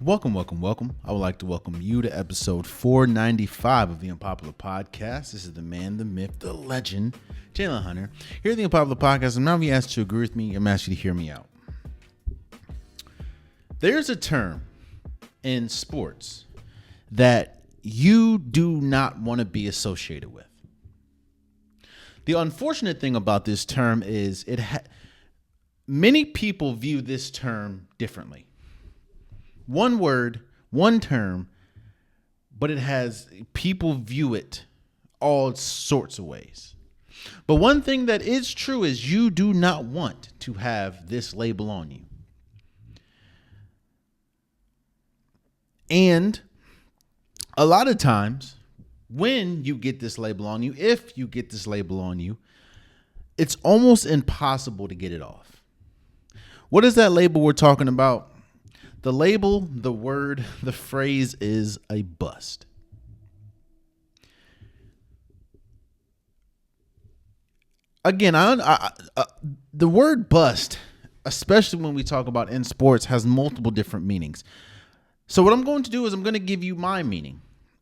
Welcome. I would like to welcome you to episode 495 of the Unpopular Podcast. This is the man, the myth, the legend, Jalen Hunter. Here at the Unpopular Podcast, I'm not being asked to agree with me. I'm asking you to hear me out. There's a term in sports that you do not want to be associated with. The unfortunate thing about this term is many people view this term differently. One word, one term, but people view it all sorts of ways. But one thing that is true is you do not want to have this label on you. And a lot of times when you get this label on you, if you get this label on you, it's almost impossible to get it off. What is that label we're talking about? The label, the word, the phrase is a bust. Again, the word bust, especially when we talk about in sports, has multiple different meanings. So what I'm going to do is I'm going to give you my meaning.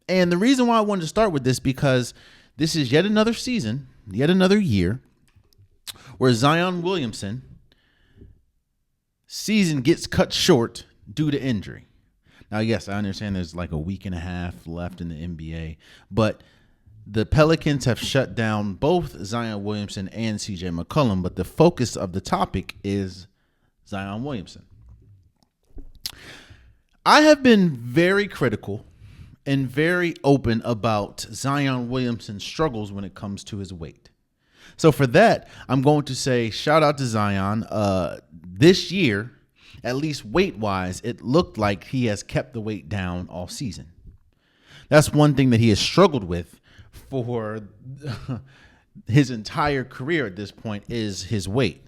And the reason why I wanted to start with this, because this is yet another season, yet another year, where Zion Williamson season gets cut short due to injury. Now, yes, I understand there's like a week and a half left in the NBA, but the Pelicans have shut down both Zion Williamson and CJ McCollum, but the focus of the topic is Zion Williamson. I have been very critical and very open about Zion Williamson's struggles when it comes to his weight. So for that, I'm going to say shout out to Zion. This year, at least weight-wise, it looked like he has kept the weight down all season. That's one thing that he has struggled with for his entire career at this point is his weight.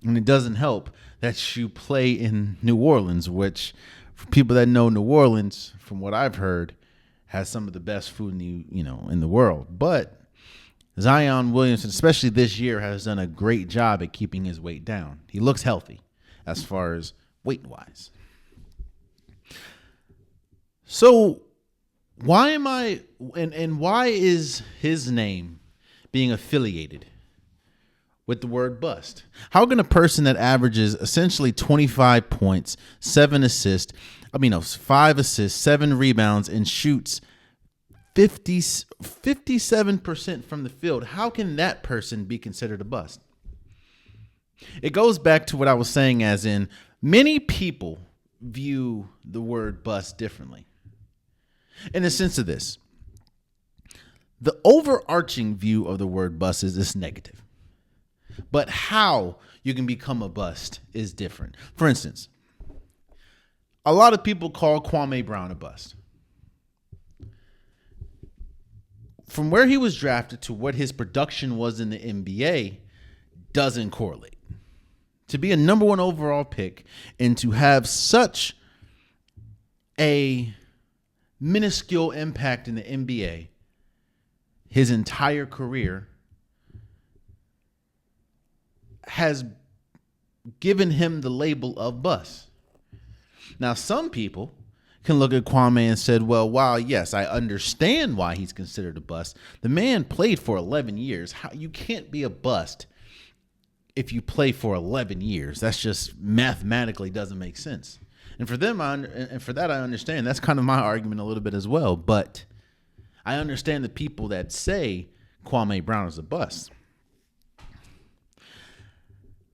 And it doesn't help that you play in New Orleans, which for people that know New Orleans, from what I've heard, has some of the best food in the world. But Zion Williamson, especially this year, has done a great job at keeping his weight down. He looks healthy as far as weight-wise. So why is his name being affiliated with the word bust? How can a person that averages essentially 25 points, 5 assists, 7 rebounds, and shoots 57% from the field, how can that person be considered a bust? It goes back to what I was saying, as in many people view the word bust differently. In the sense of this, the overarching view of the word bust is this negative. But how you can become a bust is different. For instance, a lot of people call Kwame Brown a bust. From where he was drafted to what his production was in the NBA doesn't correlate. To be a number one overall pick and to have such a minuscule impact in the NBA his entire career has given him the label of bust. Now, some people can look at Kwame and said, well, wow, yes, I understand why he's considered a bust. The man played for 11 years. You can't be a bust if you play for 11 years. That's just mathematically doesn't make sense. And for them, I understand. That's kind of my argument a little bit as well. But I understand the people that say Kwame Brown is a bust.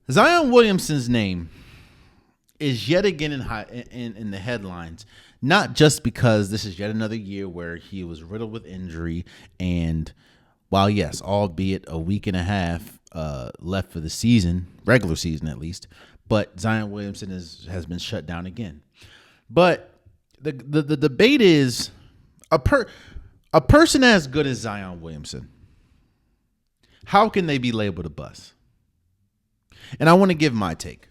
Zion Williamson's name is yet again in the headlines, not just because this is yet another year where he was riddled with injury, and while yes, albeit a week and a half left for the season, regular season at least, but Zion Williamson has been shut down again. But the debate is a person as good as Zion Williamson, how can they be labeled a bust? And I want to give my take.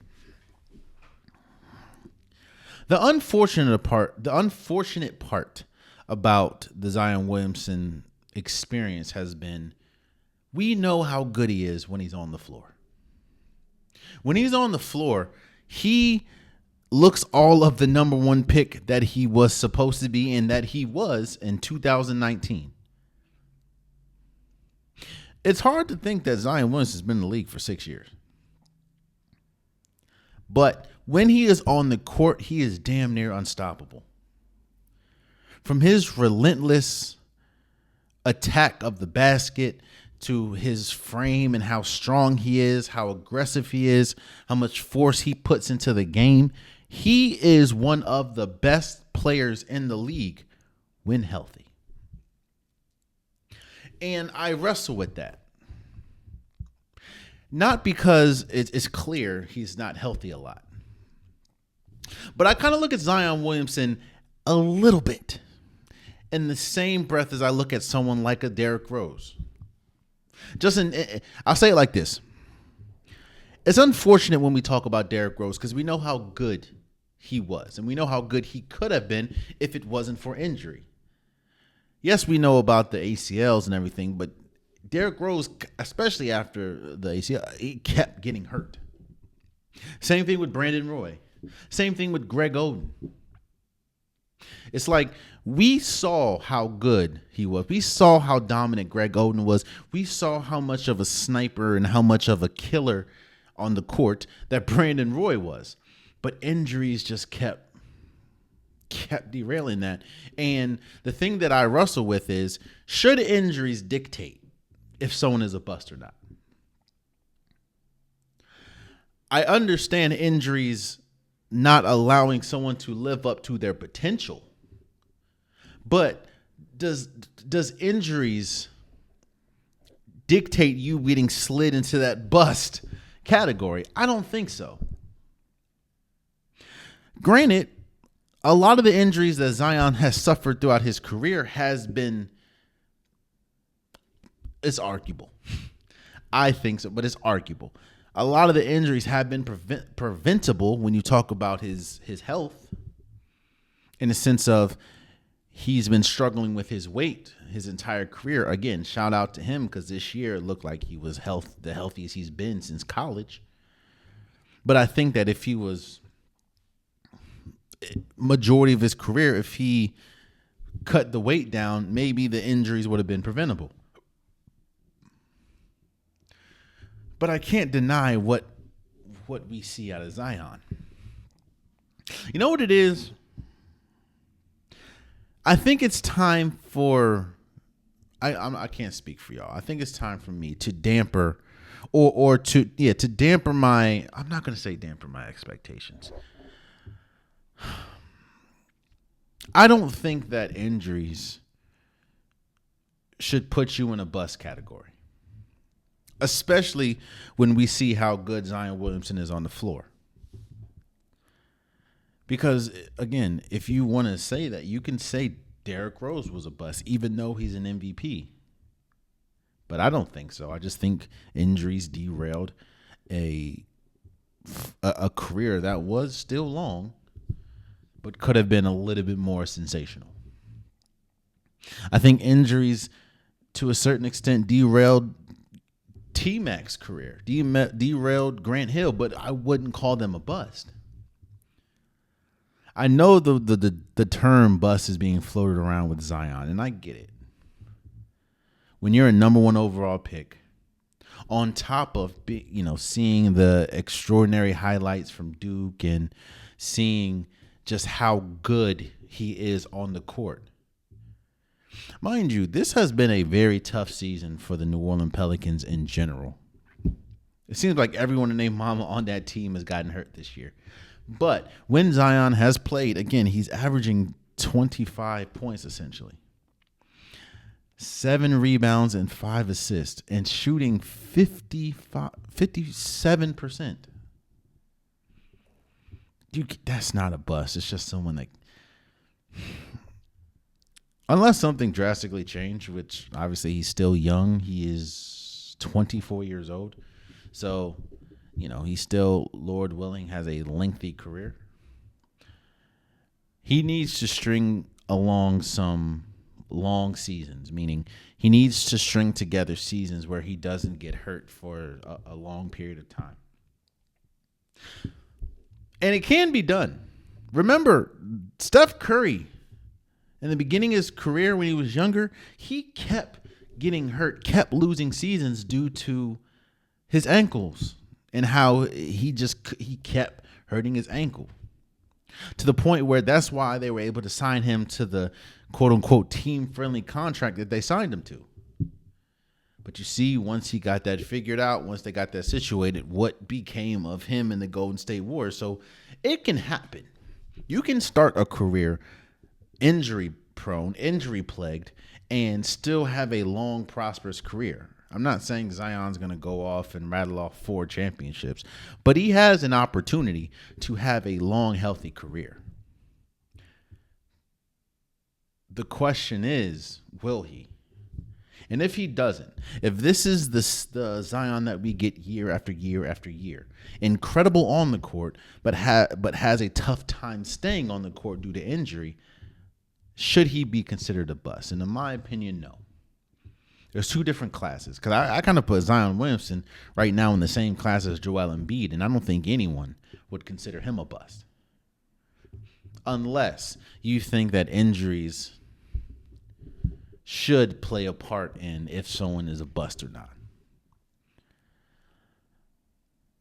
The unfortunate part about the Zion Williamson experience has been, we know how good he is when he's on the floor. When he's on the floor, he looks all of the number one pick that he was supposed to be and that he was in 2019. It's hard to think that Zion Williamson has been in the league for 6 years. But when he is on the court, he is damn near unstoppable. From his relentless attack of the basket to his frame and how strong he is, how aggressive he is, how much force he puts into the game, he is one of the best players in the league when healthy. And I wrestle with that. Not because it's clear he's not healthy a lot. But I kind of look at Zion Williamson a little bit in the same breath as I look at someone like a Derrick Rose. I'll say it like this. It's unfortunate when we talk about Derrick Rose because we know how good he was. And we know how good he could have been if it wasn't for injury. Yes, we know about the ACLs and everything, but Derrick Rose, especially after the ACL, he kept getting hurt. Same thing with Brandon Roy. Same thing with Greg Oden. It's like we saw how good he was. We saw how dominant Greg Oden was. We saw how much of a sniper and how much of a killer on the court that Brandon Roy was. But injuries just kept derailing that. And the thing that I wrestle with is, should injuries dictate if someone is a bust or not? I understand injuries not allowing someone to live up to their potential. But does injuries dictate you getting slid into that bust category? I don't think so. Granted, a lot of the injuries that Zion has suffered throughout his career it's arguable. I think so, but it's arguable. A lot of the injuries have been preventable when you talk about his health, in the sense of he's been struggling with his weight his entire career. Again, shout out to him because this year it looked like he was the healthiest he's been since college. But I think that if he was majority of his career, if he cut the weight down, maybe the injuries would have been preventable. But I can't deny what we see out of Zion. You know what it is? I think it's time for I can't speak for y'all. I think it's time for me to damper to damper my, I'm not going to say damper my expectations. I don't think that injuries should put you in a bust category, especially when we see how good Zion Williamson is on the floor. Because, again, if you want to say that, you can say Derrick Rose was a bust, even though he's an MVP. But I don't think so. I just think injuries derailed a career that was still long, but could have been a little bit more sensational. I think injuries, to a certain extent, derailed T-Mac's career, derailed Grant Hill, but I wouldn't call them a bust. I know the term bust is being floated around with Zion, and I get it. When you're a number one overall pick, on top of seeing the extraordinary highlights from Duke and seeing just how good he is on the court. Mind you, this has been a very tough season for the New Orleans Pelicans in general. It seems like everyone and their mama on that team has gotten hurt this year. But when Zion has played, again, he's averaging 25 points essentially. 7 rebounds and 5 assists and shooting 57%. That's not a bust. It's just someone that, unless something drastically changed, which obviously he's still young. He is 24 years old. So, he still, Lord willing, has a lengthy career. He needs to string along some long seasons, meaning he needs to string together seasons where he doesn't get hurt for a long period of time. And it can be done. Remember, Steph Curry, in the beginning of his career when he was younger, he kept getting hurt, kept losing seasons due to his ankles and how he kept hurting his ankle. To the point where that's why they were able to sign him to the quote-unquote team-friendly contract that they signed him to. But you see, once he got that figured out, once they got that situated, what became of him in the Golden State Warriors. So it can happen. You can start a career injury-prone, injury-plagued, and still have a long, prosperous career. I'm not saying Zion's going to go off and rattle off 4 championships, but he has an opportunity to have a long, healthy career. The question is, will he? And if he doesn't, if this is the Zion that we get year after year after year, incredible on the court, but has a tough time staying on the court due to injury, should he be considered a bust? And in my opinion, no. There's 2 different classes, because I kind of put Zion Williamson right now in the same class as Joel Embiid, and I don't think anyone would consider him a bust. Unless you think that injuries should play a part in if someone is a bust or not.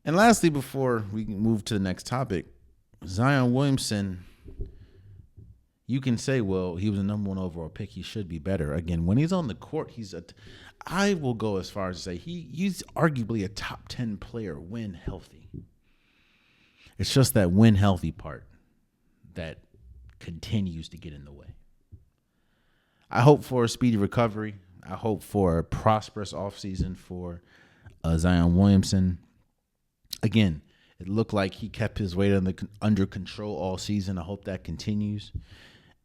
And lastly, before we move to the next topic, Zion Williamson, you can say, well, he was a number 1 overall pick. He should be better. Again, when he's on the court, I will go as far as to say he's arguably a top 10 player when healthy. It's just that when healthy part that continues to get in the way. I hope for a speedy recovery. I hope for a prosperous offseason for Zion Williamson. Again, it looked like he kept his weight under control all season. I hope that continues.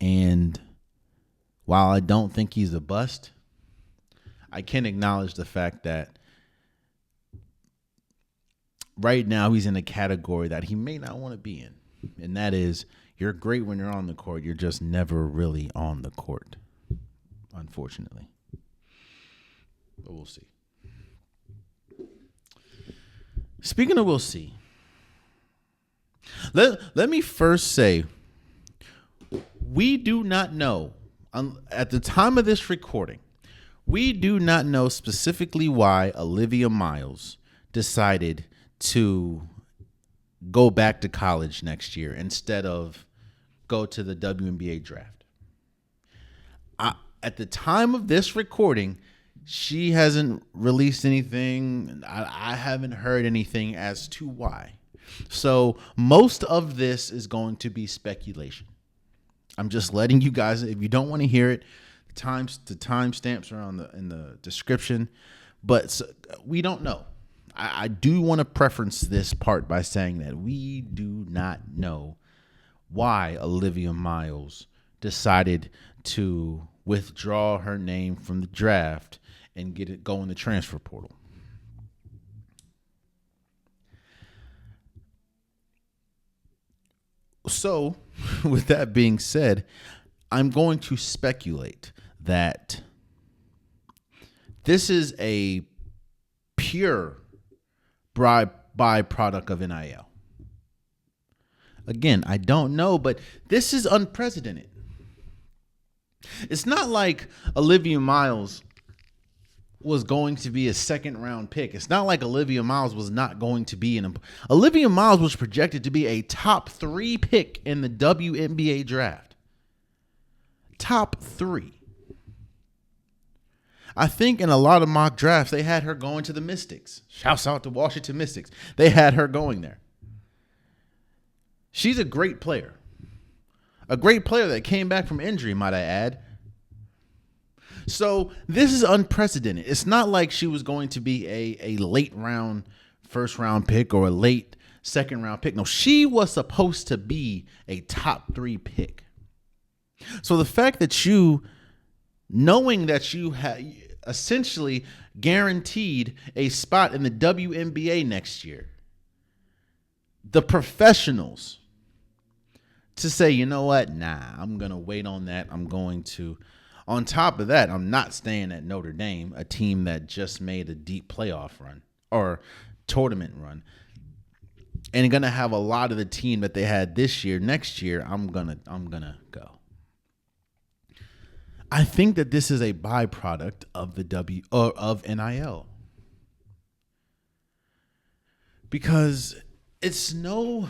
And while I don't think he's a bust, I can acknowledge the fact that right now he's in a category that he may not want to be in. And that is, you're great when you're on the court. You're just never really on the court, unfortunately. But we'll see. Speaking of we'll see, let me first say, we do not know, at the time of this recording, we do not know specifically why Olivia Miles decided to go back to college next year instead of go to the WNBA draft. At the time of this recording, she hasn't released anything. I haven't heard anything as to why. So most of this is going to be speculation. I'm just letting you guys, if you don't want to hear it, the timestamps are in the description. But we don't know. I do want to preference this part by saying that we do not know why Olivia Miles decided to withdraw her name from the draft and go in the transfer portal. So, with that being said, I'm going to speculate that this is a pure byproduct of NIL. Again, I don't know, but this is unprecedented. It's not like Olivia Miles was going to be a 2nd-round pick. It's not like Olivia Miles was not going to be Olivia Miles was projected to be a top 3 pick in the WNBA draft. Top 3. I think in a lot of mock drafts, they had her going to the Mystics. Shouts out to Washington Mystics. They had her going there. She's a great player. A great player that came back from injury, might I add. So this is unprecedented. It's not like she was going to be a late round, 1st-round pick or a late 2nd-round pick. No, she was supposed to be a top 3 pick. So the fact that knowing that you had essentially guaranteed a spot in the WNBA next year, the professionals to say, you know what, I'm going to wait on that. On top of that, I'm not staying at Notre Dame, a team that just made a deep playoff run or tournament run. and going to have a lot of the team that they had this year. Next year, I'm gonna go. I think that this is a byproduct of of NIL, because it's no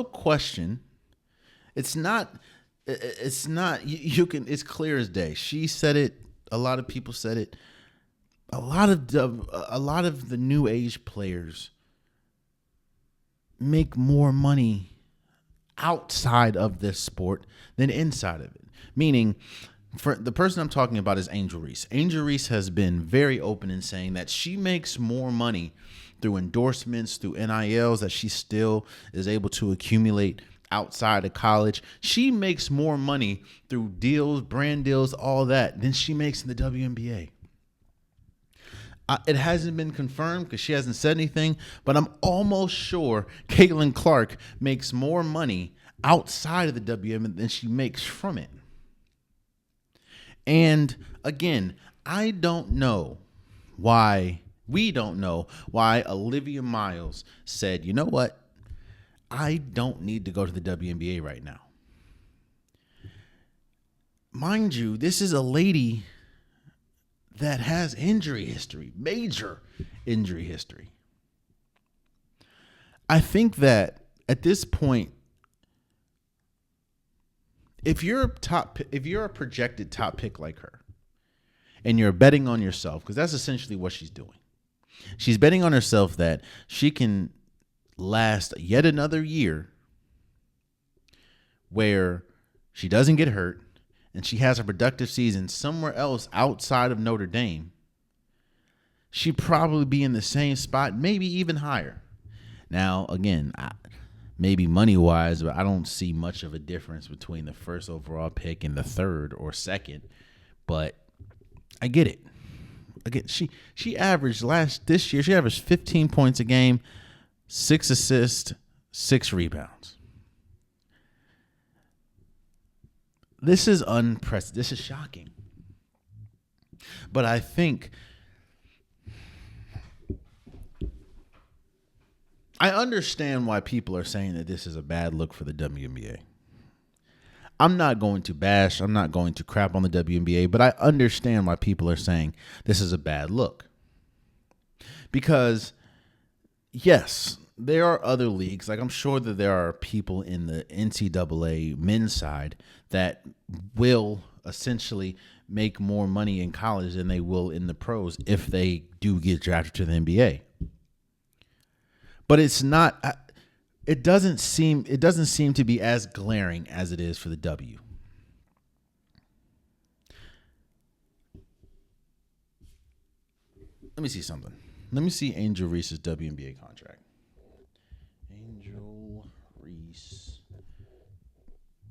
question. It's not. It's clear as day. She said it. A lot of people said it. A lot of the new age players make more money outside of this sport than inside of it. Meaning, for the person I'm talking about is Angel Reese. Angel Reese has been very open in saying that she makes more money through endorsements, through NILs, that she still is able to accumulate outside of college. She makes more money through deals, brand deals, all that, than she makes in the WNBA. It hasn't been confirmed because she hasn't said anything, but I'm almost sure Caitlin Clark makes more money outside of the WNBA than she makes from it. And again, we don't know why Olivia Miles said, you know what? I don't need to go to the WNBA right now. Mind you, this is a lady that has injury history, major injury history. I think that at this point, if you're a projected top pick like her, and you're betting on yourself, because that's essentially what she's doing. She's betting on herself that she can last yet another year where she doesn't get hurt and she has a productive season somewhere else outside of Notre Dame. She'd probably be in the same spot, maybe even higher. Now, again, maybe money-wise, but I don't see much of a difference between the first overall pick and the third or second. But I get it. Again, she averaged this year, she averaged 15 points a game, 6 assists, 6 rebounds. This is unprecedented. This is shocking. But I think I understand why people are saying that this is a bad look for the WNBA. I'm not going to bash, I'm not going to crap on the WNBA, but I understand why people are saying this is a bad look. Because, yes, there are other leagues. Like, I'm sure that there are people in the NCAA men's side that will essentially make more money in college than they will in the pros if they do get drafted to the NBA. But it's not. It doesn't seem to be as glaring as it is for the W. Let me see something. Let me see Angel Reese's WNBA contract. Angel Reese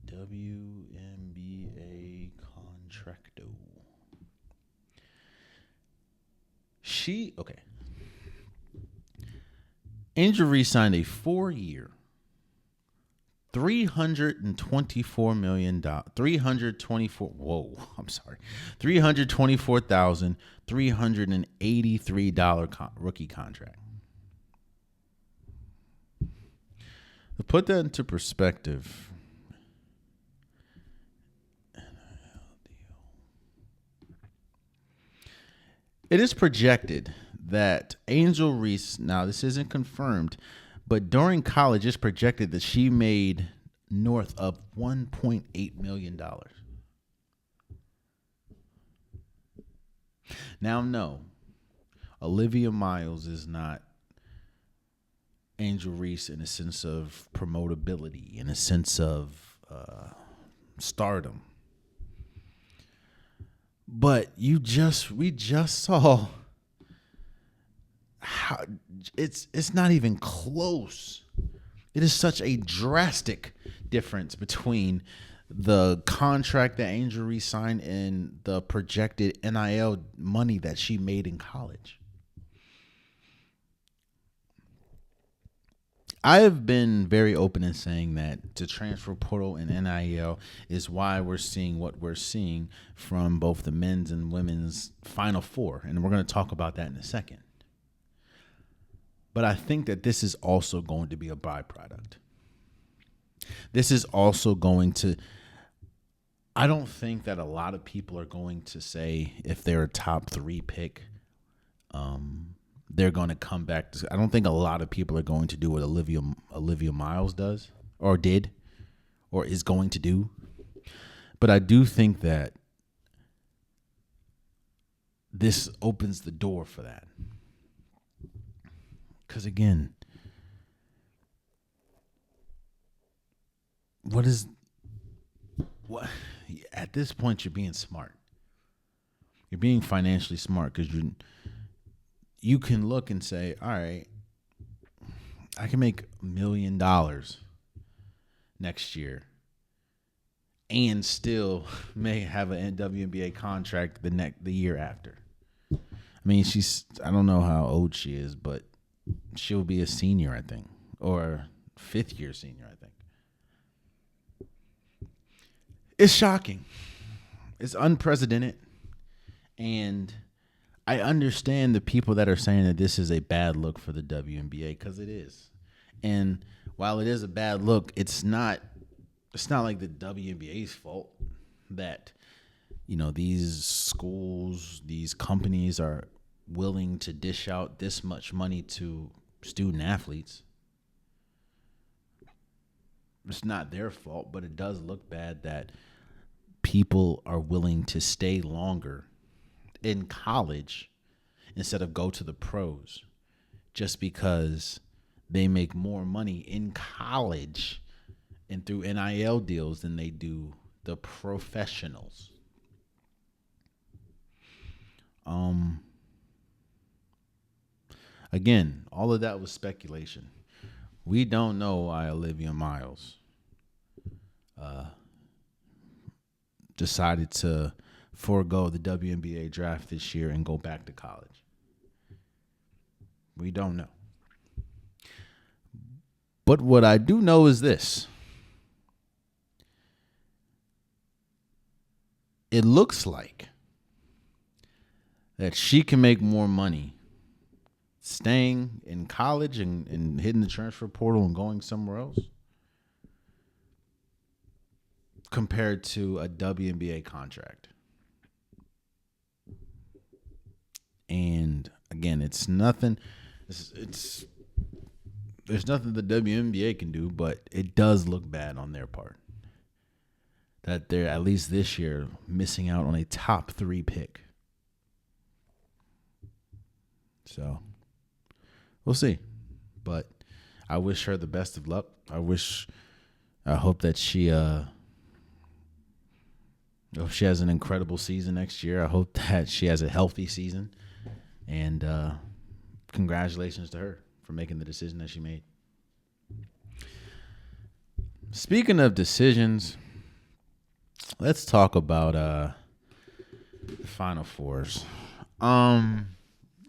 WNBA contracto. Okay. Angel Reese signed a 4-year, $324,383 rookie contract. To put that into perspective, it is projected that Angel Reese, now this isn't confirmed, but during college it's projected that she made north of $1.8 million. Now, no, Olivia Miles is not Angel Reese in a sense of promotability, in a sense of stardom. But we just saw how it's not even close. It is such a drastic difference between the contract that Angel Reese signed and the projected NIL money that she made in college. I have been very open in saying that the transfer portal and NIL is why we're seeing what we're seeing from both the men's and women's Final Four. And we're going to talk about that in a second. But I think that this is also going to be a byproduct. This is also going to, I don't think that a lot of people are going to say if they're a top 3 pick, they're going to come back. I don't think a lot of people are going to do what Olivia Miles does or did or is going to do. But I do think that this opens the door for that. Because again, what at this point you're being smart. You're being financially smart because you can look and say, all right, I can make $1 million next year and still may have an WNBA contract the year after. I mean, I don't know how old she is, but she'll be a senior, I think, or 5th year senior, I think. It's shocking. It's unprecedented. And I understand the people that are saying that this is a bad look for the WNBA because it is. And while it is a bad look, it's not like the WNBA's fault that, these schools, these companies are willing to dish out this much money to student athletes. It's not their fault, but it does look bad that people are willing to stay longer in college instead of go to the pros just because they make more money in college and through NIL deals than they do the professionals. Again, all of that was speculation. We don't know why Olivia Miles decided to forego the WNBA draft this year and go back to college. We don't know. But what I do know is this. It looks like that she can make more money staying in college and hitting the transfer portal and going somewhere else compared to a WNBA contract. And again, it's nothing. There's nothing the WNBA can do, but it does look bad on their part that they're at least this year missing out on a top 3 pick. So we'll see, but I wish her the best of luck. I hope that she has an incredible season next year. I hope that she has a healthy season, and congratulations to her for making the decision that she made. Speaking of decisions, let's talk about the Final Fours.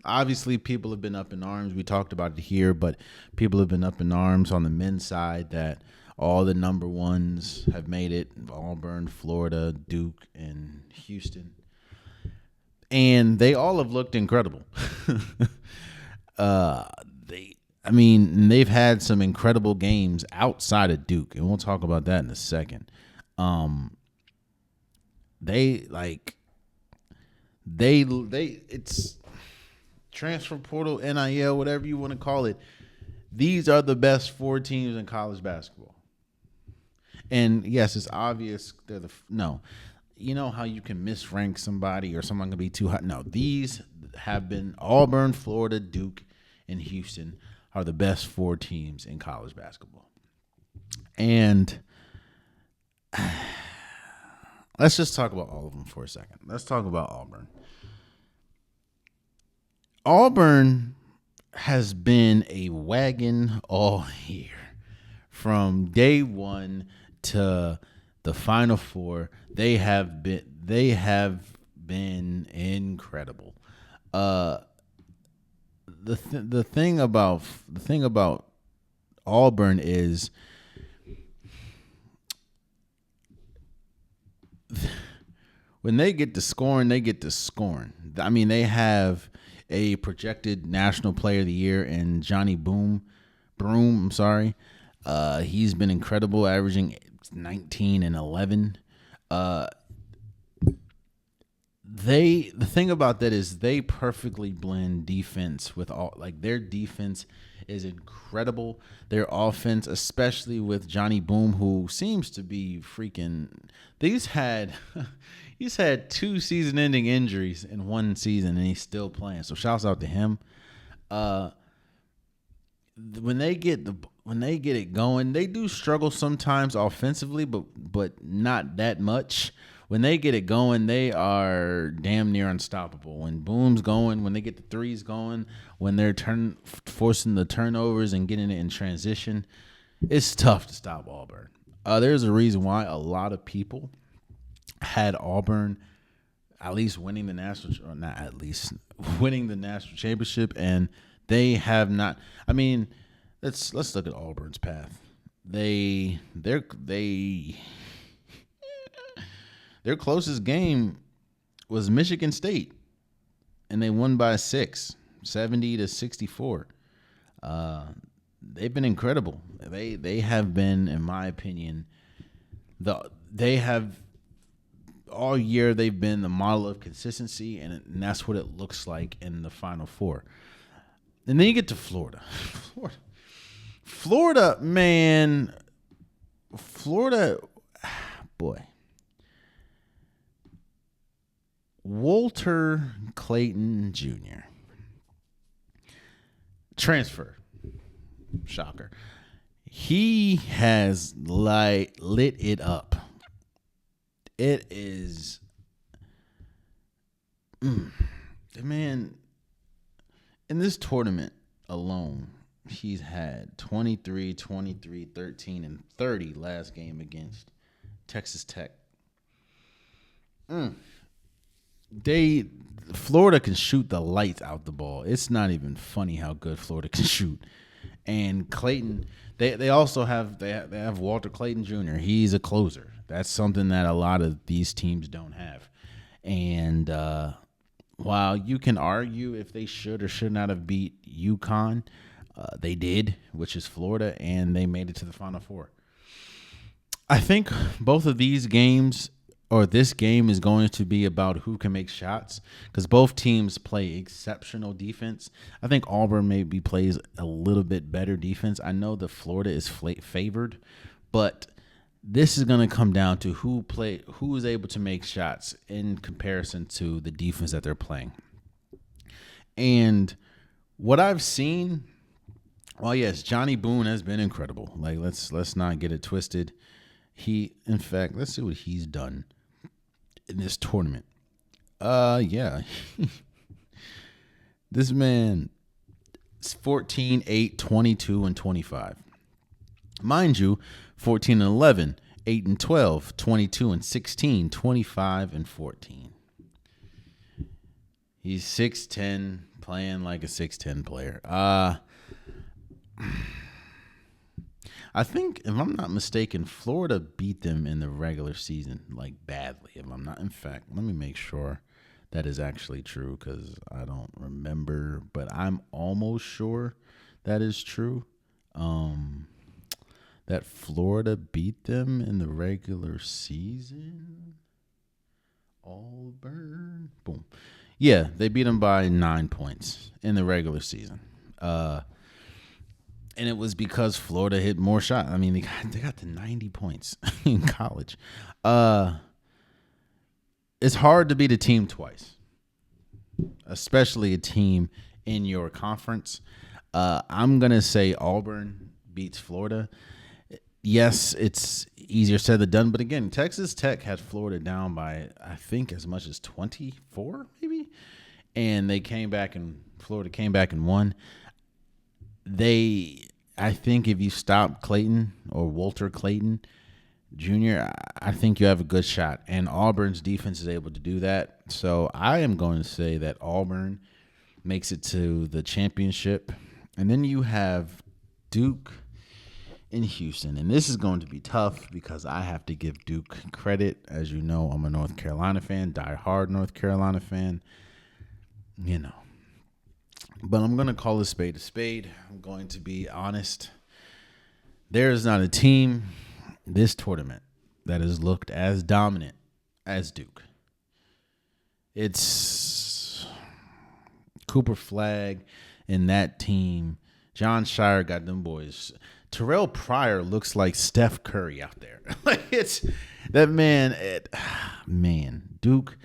Obviously, people have been up in arms. We talked about it here, but people have been up in arms on the men's side that all the number ones have made it. Auburn, Florida, Duke, and Houston. And they all have looked incredible. They've had some incredible games outside of Duke, and we'll talk about that in a second. It's transfer portal, NIL, whatever you want to call it. These are the best 4 teams in college basketball. And yes, it's obvious no. You know how you can misrank somebody or someone can be too hot? No, these have been Auburn, Florida, Duke, and Houston are the best 4 teams in college basketball. And let's just talk about all of them for a second. Let's talk about Auburn. Auburn has been a wagon all year. From day one to the Final Four, they have been incredible. The thing about Auburn is when they get to scoring, they get to scoring. I mean, they have a projected National Player of the Year, and Johnny Broom. He's been incredible, averaging 19 and 11. The thing about that is they perfectly blend defense with all, like, their defense is incredible. Their offense, especially with Johnny Boom, who seems to be freaking. He's had 2 season-ending injuries in one season, and he's still playing. So shouts out to him. When they get it going, they do struggle sometimes offensively, but not that much. When they get it going, they are damn near unstoppable. When Boom's going, when they get the threes going, when they're forcing the turnovers and getting it in transition, it's tough to stop Auburn. There's a reason why a lot of people had Auburn at least winning the national, or not at least winning the national championship, and they have not. I mean, let's look at Auburn's path. Their closest game was Michigan State, and they won by 6, 70-64. They've been incredible. They have been, in my opinion, all year they've been the model of consistency, and that's what it looks like in the Final Four. And then you get to Florida. Florida, man. Florida, boy. Walter Clayton Jr. Transfer. Shocker. He has lit it up. It is, man, in this tournament alone, he's had 23, 13, and 30 last game against Texas Tech. Florida can shoot the lights out the ball. It's not even funny how good Florida can shoot. And Clayton, they also have Walter Clayton Jr. He's a closer. That's something that a lot of these teams don't have. And while you can argue if they should or should not have beat UConn, they did, which is Florida, and they made it to the Final Four. I think both of these games, or this game, is going to be about who can make shots, because both teams play exceptional defense. I think Auburn maybe plays a little bit better defense. I know that Florida is favored, but this is going to come down to who is able to make shots in comparison to the defense that they're playing. And what I've seen, well, yes, Johnny Boone has been incredible. Like, let's not get it twisted. In fact, let's see what he's done in this tournament. Yeah. This man is 14, 8, 22, and 25. Mind you, 14 and 11, 8 and 12, 22 and 16, 25 and 14. He's 6'10", playing like a 6'10" player. I think, if I'm not mistaken, Florida beat them in the regular season, like, badly. If I'm not, in fact, let me make sure that is actually true, because I don't remember, but I'm almost sure that is true. That Florida beat them in the regular season. Auburn, boom. Yeah, they beat them by 9 points in the regular season. And it was because Florida hit more shots. I mean, they got to 90 points in college. It's hard to beat a team twice, especially a team in your conference. I'm going to say Auburn beats Florida. Yes, it's easier said than done. But again, Texas Tech had Florida down by, I think, as much as 24, maybe. And Florida came back and won. I think if you stop Clayton or Walter Clayton Jr., I think you have a good shot. And Auburn's defense is able to do that. So I am going to say that Auburn makes it to the championship. And then you have Duke in Houston. And this is going to be tough because I have to give Duke credit. As you know, I'm a North Carolina fan, diehard North Carolina fan. You know, But I'm going to call a spade a spade. I'm going to be honest. There is not a team this tournament that has looked as dominant as Duke. It's Cooper Flagg and that team. John Shire got them boys. Terrell Pryor looks like Steph Curry out there. Like it's that man. Duke.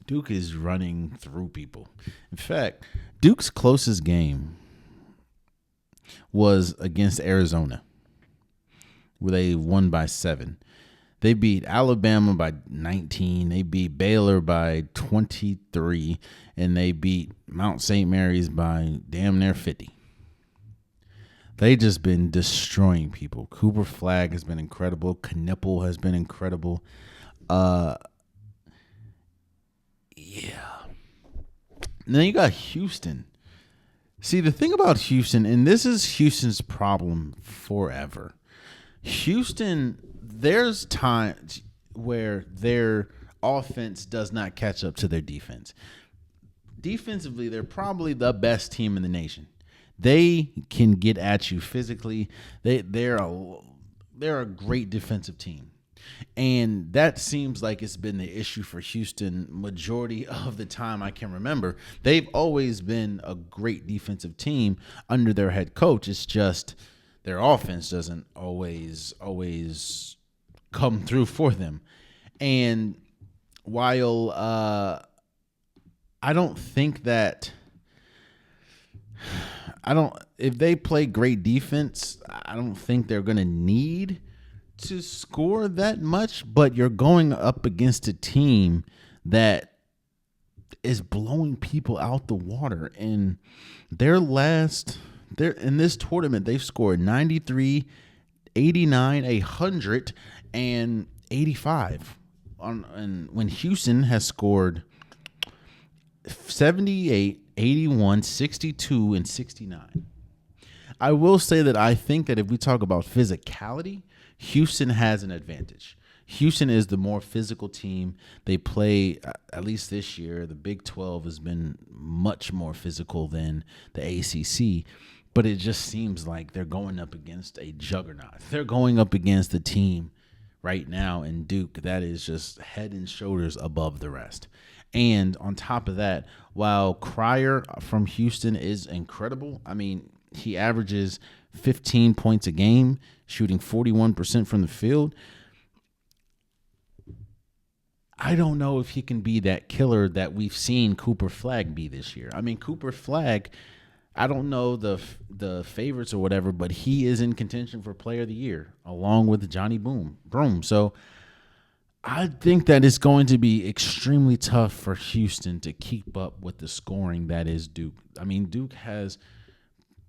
Duke is running through people. In fact, Duke's closest game was against Arizona, where they won by 7. They beat Alabama by 19. They beat Baylor by 23. And they beat Mount St. Mary's by damn near 50. They just been destroying people. Cooper Flagg has been incredible. Knipple has been incredible. Yeah. And then you got Houston. See, the thing about Houston, and this is Houston's problem forever. Houston, there's times where their offense does not catch up to their defense. Defensively, they're probably the best team in the nation. They can get at you physically. They're a great defensive team. And that seems like it's been the issue for Houston majority of the time I can remember. They've always been a great defensive team under their head coach. It's just their offense doesn't always come through for them. And while I don't think that if they play great defense, I don't think they're going to need to score that much, but you're going up against a team that is blowing people out the water. And they're in this tournament, they've scored 93, 89, 100, and 85. And when Houston has scored 78, 81, 62, and 69. I will say that I think that if we talk about physicality, Houston has an advantage. Houston is the more physical team. They play, at least this year, the Big 12 has been much more physical than the ACC, but it just seems like they're going up against a juggernaut. They're going up against a team right now in Duke that is just head and shoulders above the rest. And on top of that, while Cryer from Houston is incredible, I mean, he averages 15 points a game, shooting 41% from the field. I don't know if he can be that killer that we've seen Cooper Flagg be this year. I mean, Cooper Flagg, I don't know the favorites or whatever, but he is in contention for Player of the Year along with Johnny Broom. So I think that it's going to be extremely tough for Houston to keep up with the scoring that is Duke. I mean, Duke has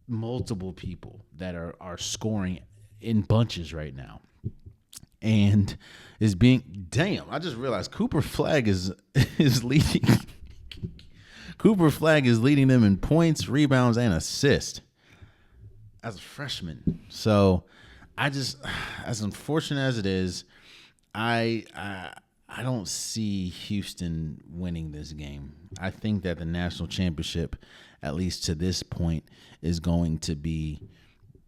multiple people that are scoring in bunches right now. And is being I just realized Cooper Flagg is leading Cooper Flagg is leading them in points, rebounds, and assists as a freshman. So I just, as unfortunate as it is, I don't see Houston winning this game. I think that the national championship, at least to this point, is going to be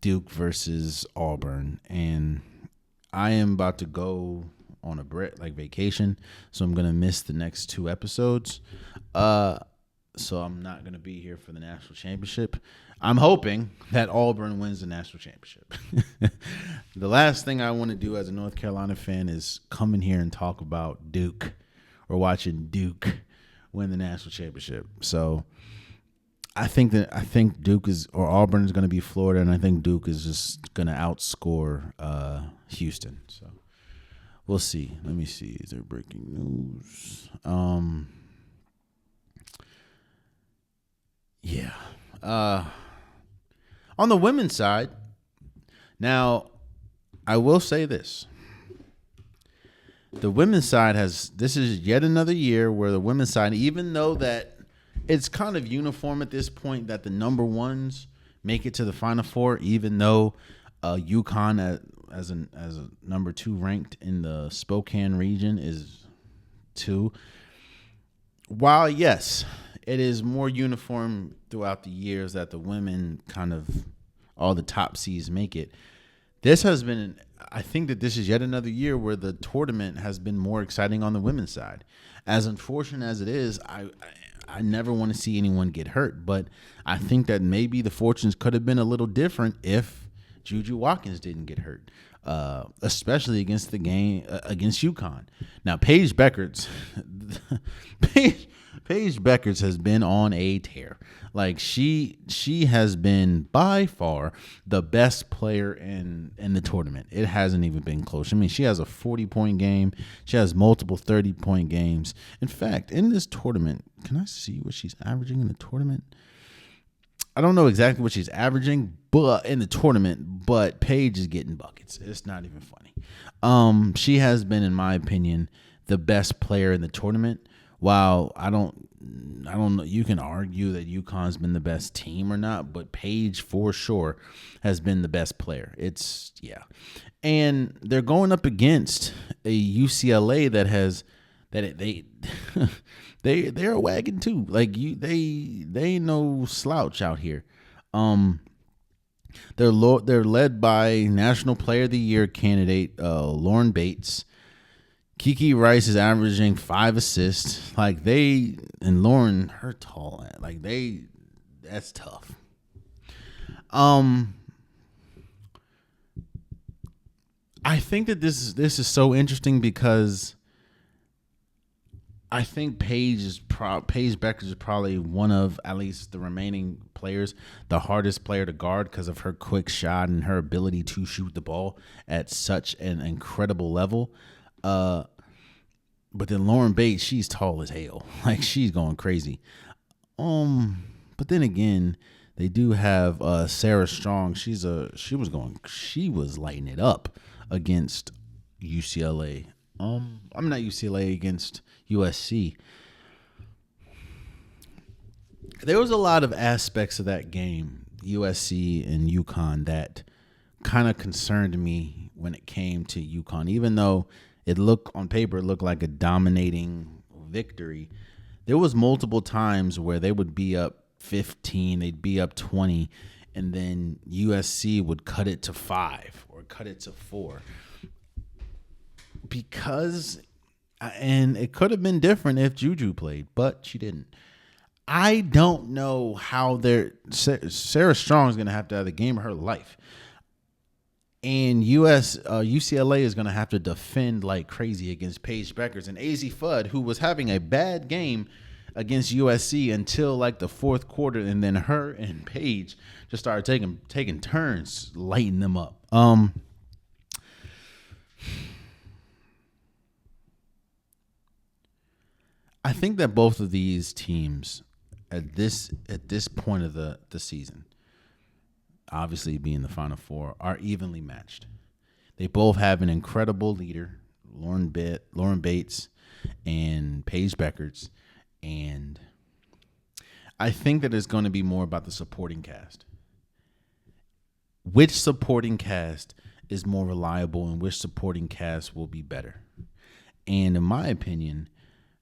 Duke versus Auburn. And I am about to go on a vacation, so I'm going to miss the next 2 episodes. So I'm not going to be here for the national championship. I'm hoping that Auburn wins the national championship. The last thing I want to do as a North Carolina fan is come in here and talk about Duke or watching Duke win the national championship. So I think Duke or Auburn is going to be Florida, and I think Duke is just going to outscore Houston. So we'll see. Let me see. Is there breaking news? Yeah. On the women's side, now I will say this. The women's side this is yet another year where the women's side, even though that it's kind of uniform at this point that the number ones make it to the Final Four, even though UConn as a number 2 ranked in the Spokane region is 2. while yes, it is more uniform throughout the years that the women kind of all the top seeds make it. This has been, I think that this is yet another year where the tournament has been more exciting on the women's side. As unfortunate as it is, I never want to see anyone get hurt, but I think that maybe the fortunes could have been a little different if Juju Watkins didn't get hurt, especially against the game against UConn. Now, Paige Becker's Paige Beckers has been on a tear. Like she has been by far the best player in the tournament. It hasn't even been close. I mean, she has a 40-point game. She has multiple 30-point games. In fact, in this tournament, can I see what she's averaging in the tournament? I don't know exactly what she's averaging, but in the tournament, but Paige is getting buckets. It's not even funny. She has been, in my opinion, the best player in the tournament. While I don't know, you can argue that UConn's been the best team or not, but Paige for sure has been the best player. And they're going up against a UCLA that has they're a wagon too. Like they ain't no slouch out here. They're led by National Player of the Year candidate Lauren Bates. Kiki Rice is averaging 5 assists. And Lauren, her tall, that's tough. I think that this is so interesting because I think Paige Beckers is probably one of, at least the remaining players, the hardest player to guard because of her quick shot and her ability to shoot the ball at such an incredible level. But then Lauren Bates, she's tall as hell. Like, she's going crazy. But then again, they do have Sarah Strong. She was lighting it up against UCLA. I'm not UCLA, against USC. There was a lot of aspects of that game, USC and UConn, that kind of concerned me when it came to UConn. Even though on paper it looked like a dominating victory, there was multiple times where they would be up 15, they'd be up 20, and then USC would cut it to 5 or cut it to 4. And it could have been different if Juju played, but she didn't. I don't know how Sarah Strong is going to have the game of her life. And UCLA is going to have to defend like crazy against Paige Beckers. And AZ Fudd, who was having a bad game against USC until like the fourth quarter, and then her and Paige just started taking turns lighting them up. I think that both of these teams at this point of the season, obviously being the Final Four, are evenly matched. They both have an incredible leader, Lauren Bates and Paige Beckers, and I think that it's going to be more about the supporting cast. Which supporting cast is more reliable and which supporting cast will be better? And in my opinion,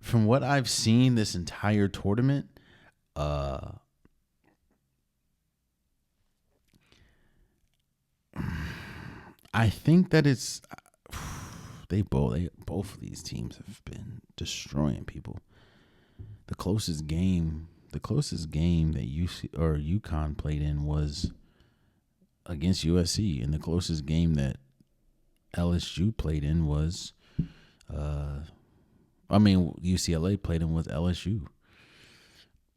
from what I've seen this entire tournament, I think that it's both of these teams have been destroying people. The closest game that UConn played in was against USC, and the closest game that LSU played in was UCLA played in was LSU.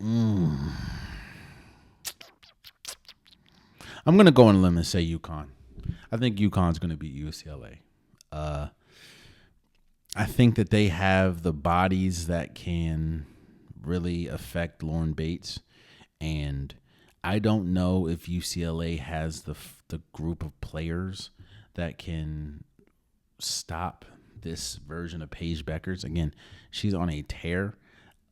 I'm going to go on a limb and say UConn. I think UConn's going to beat UCLA. I think that they have the bodies that can really affect Lauren Bates, and I don't know if UCLA has the group of players that can stop this version of Paige Beckers. Again, she's on a tear.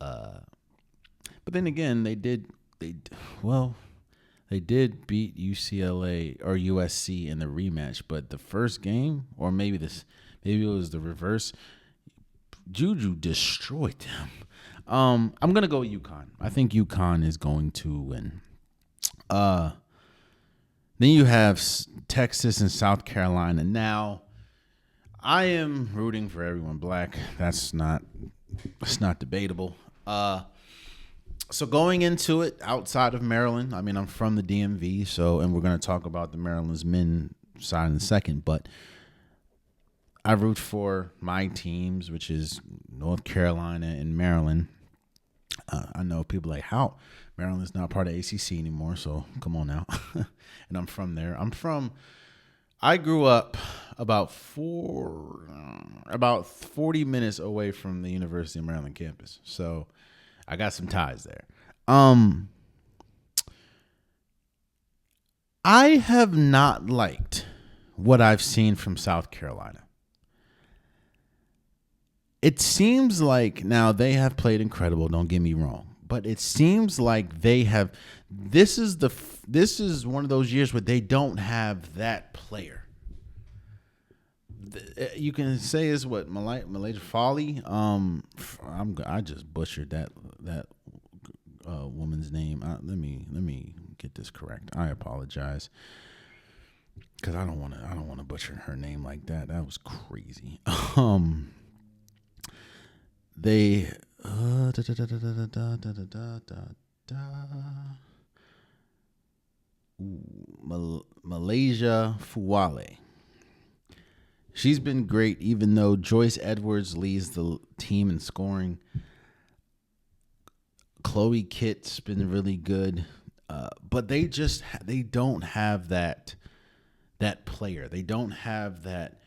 But then again, they did beat UCLA or USC in the rematch, but the first game, or maybe it was the reverse, Juju destroyed them. I'm gonna go UConn. I think UConn is going to win. Then you have Texas and South Carolina. Now, I am rooting for everyone black. That's not debatable. So going into it, outside of Maryland, I mean, I'm from the DMV, and we're going to talk about the Maryland's men side in a second, but I root for my teams, which is North Carolina and Maryland. I know people like, how? Maryland's not part of ACC anymore, so come on now. And I'm from there. I grew up about 40 minutes away from the University of Maryland campus, so I got some ties there. I have not liked what I've seen from South Carolina. It seems like now they have played incredible, don't get me wrong, but it seems like they have this is one of those years where they don't have that player. You can say is what Malaysia Folly. I just butchered that woman's name. Let me get this correct. I apologize because I don't want to butcher her name like that. That was crazy. They Malaysia Fuwale. She's been great, even though Joyce Edwards leads the team in scoring. Chloe Kitt's been really good, but they don't have that player. They don't have that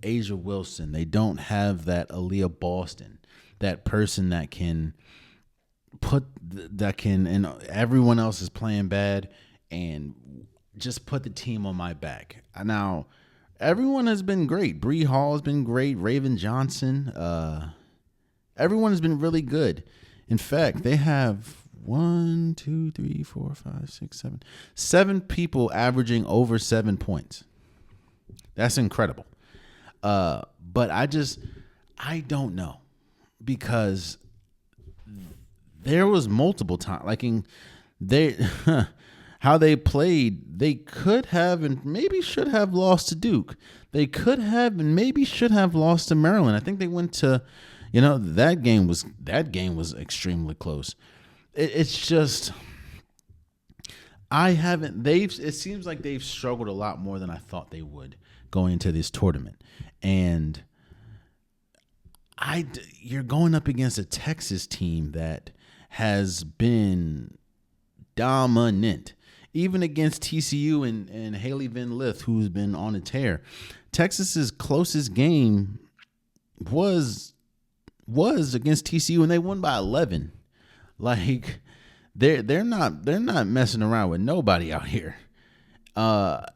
Asia Wilson. They don't have that Aaliyah Boston, that person that can and everyone else is playing bad and just put the team on my back. Now, everyone has been great. Bree Hall has been great. Raven Johnson. Everyone has been really good. In fact, they have 7 people averaging over 7 points. That's incredible. But I don't know, because there was multiple times, like how they played, they could have and maybe should have lost to Duke. They could have and maybe should have lost to Maryland. I think they went to, that game was extremely close. It's just, it seems like they've struggled a lot more than I thought they would going into this tournament. And you're going up against a Texas team that has been dominant, even against TCU and Haley Van Lith, who's been on a tear. Texas's closest game was against TCU, and they won by 11. Like, they're not messing around with nobody out here. When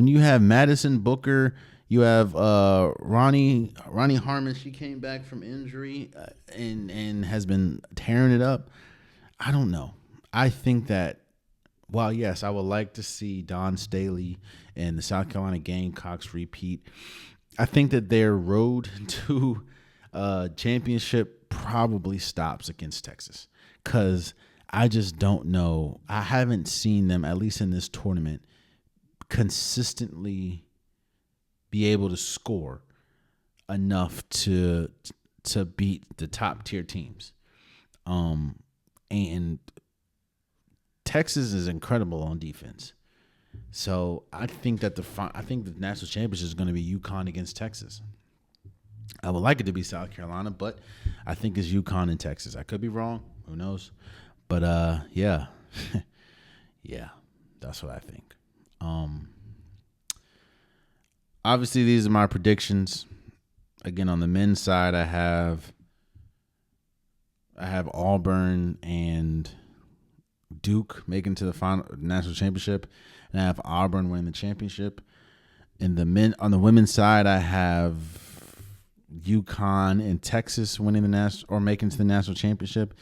you have Madison Booker, you have Ronnie Harmon. She came back from injury and has been tearing it up. I don't know. I think that, while yes, I would like to see Don Staley and the South Carolina Gamecocks repeat, I think that their road to championship probably stops against Texas, because I just don't know. I haven't seen them, at least in this tournament, consistently be able to score enough to beat the top tier teams. And Texas is incredible on defense. So I think that the national championship is going to be UConn against Texas. I would like it to be South Carolina, but I think it's UConn and Texas. I could be wrong. Who knows? But yeah. Yeah, that's what I think. Obviously, these are my predictions. Again, on the men's side, I have Auburn and Duke making to the final national championship, and I have Auburn winning the championship. On the women's side, I have UConn and Texas winning the making to the national championship.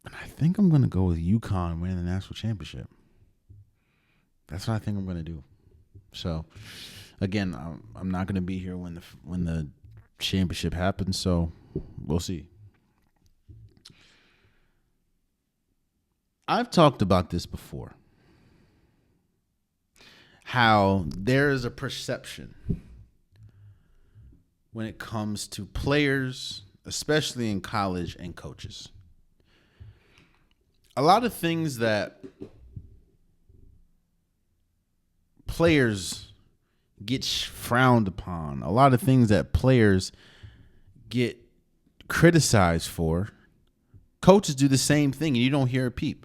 And I think I'm going to go with UConn winning the national championship. That's what I think I'm going to do. So, again, I'm not going to be here when the championship happens, so we'll see. I've talked about this before. How there is a perception when it comes to players, especially in college, and coaches. A lot of things that players get frowned upon, a lot of things that players get criticized for, coaches do the same thing and you don't hear a peep.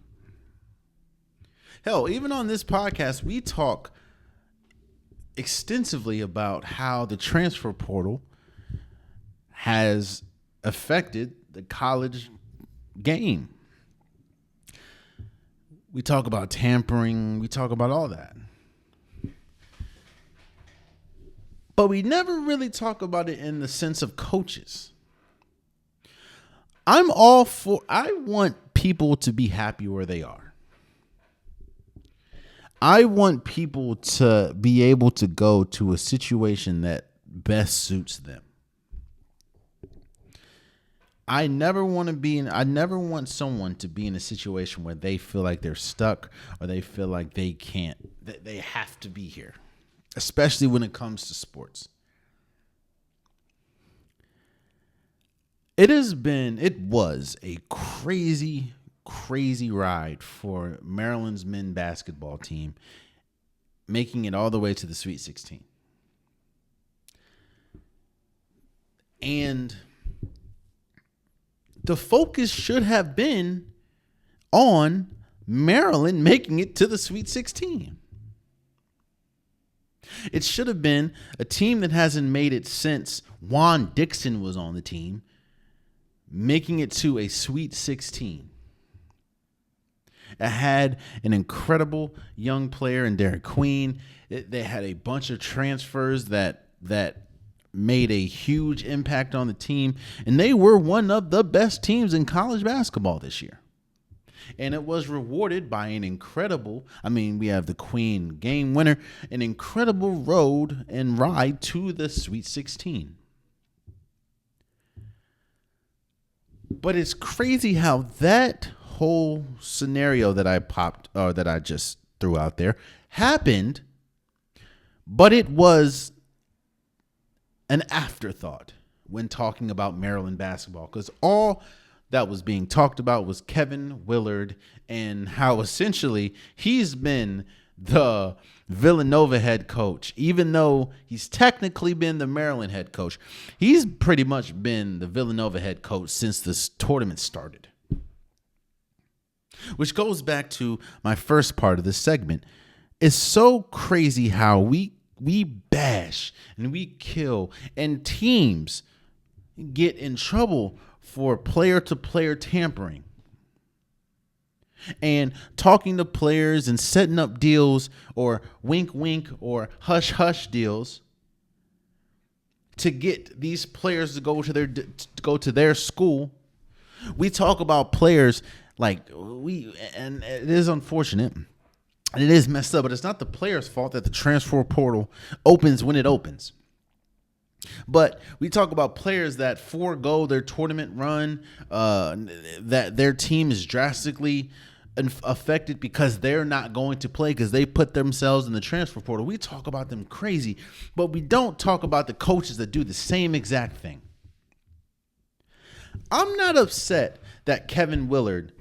Hell, even on this podcast, we talk extensively about how the transfer portal has affected the college game. We talk about tampering. We talk about all that. But we never really talk about it in the sense of coaches. I want people to be happy where they are. I want people to be able to go to a situation that best suits them. I never want someone to be in a situation where they feel like they're stuck or they feel like they have to be here, especially when it comes to sports. It was a crazy ride for Maryland's men's basketball team, making it all the way to the Sweet 16. And the focus should have been on Maryland making it to the Sweet 16. It should have been a team that hasn't made it since Juan Dixon was on the team, making it to a Sweet 16. It had an incredible young player in Derek Queen. They had a bunch of transfers that made a huge impact on the team, and they were one of the best teams in college basketball this year. And it was rewarded by we have the Queen game winner, an incredible road and ride to the Sweet 16. But it's crazy how that whole scenario that I just threw out there happened, but it was an afterthought when talking about Maryland basketball, because all that was being talked about was Kevin Willard and how essentially he's been the Villanova head coach. Even though he's technically been the Maryland head coach, he's pretty much been the Villanova head coach since this tournament started. Which goes back to my first part of this segment. It's so crazy how we bash and we kill, and teams get in trouble for player-to-player tampering and talking to players and setting up deals or wink-wink or hush-hush deals to get these players to go to their school. We talk about players and it is unfortunate and it is messed up, but it's not the player's fault that the transfer portal opens when it opens. But we talk about players that forego their tournament run, that their team is drastically affected because they're not going to play because they put themselves in the transfer portal. We talk about them crazy, but we don't talk about the coaches that do the same exact thing. I'm not upset that Kevin Willard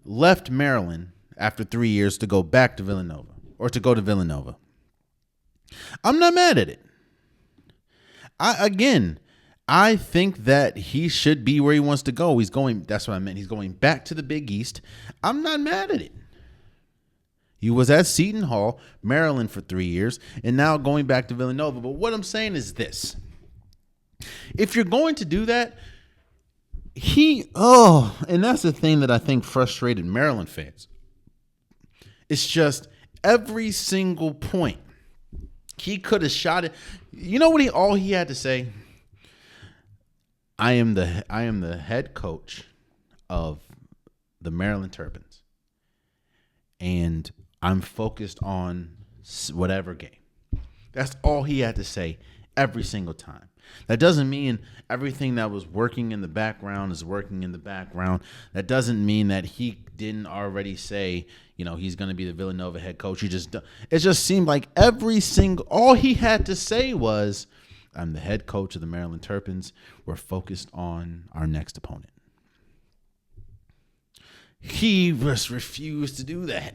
left Maryland after 3 years to go back to Villanova or to go to Villanova. I'm not mad at it. I think that he should be where he wants to go. That's what I meant. He's going back to the Big East. I'm not mad at it. He was at Seton Hall, Maryland for 3 years, and now going back to Villanova. But what I'm saying is this. If you're going to do that, and that's the thing that I think frustrated Maryland fans. It's just every single point. He could have shot it. You know what all he had to say? I am the head coach of the Maryland Terrapins, and I'm focused on whatever game. That's all he had to say every single time. That doesn't mean everything that was working in the background is working in the background. That doesn't mean that he didn't already say, he's going to be the Villanova head coach. It just seemed like all he had to say was, I'm the head coach of the Maryland Terrapins. We're focused on our next opponent. He just refused to do that.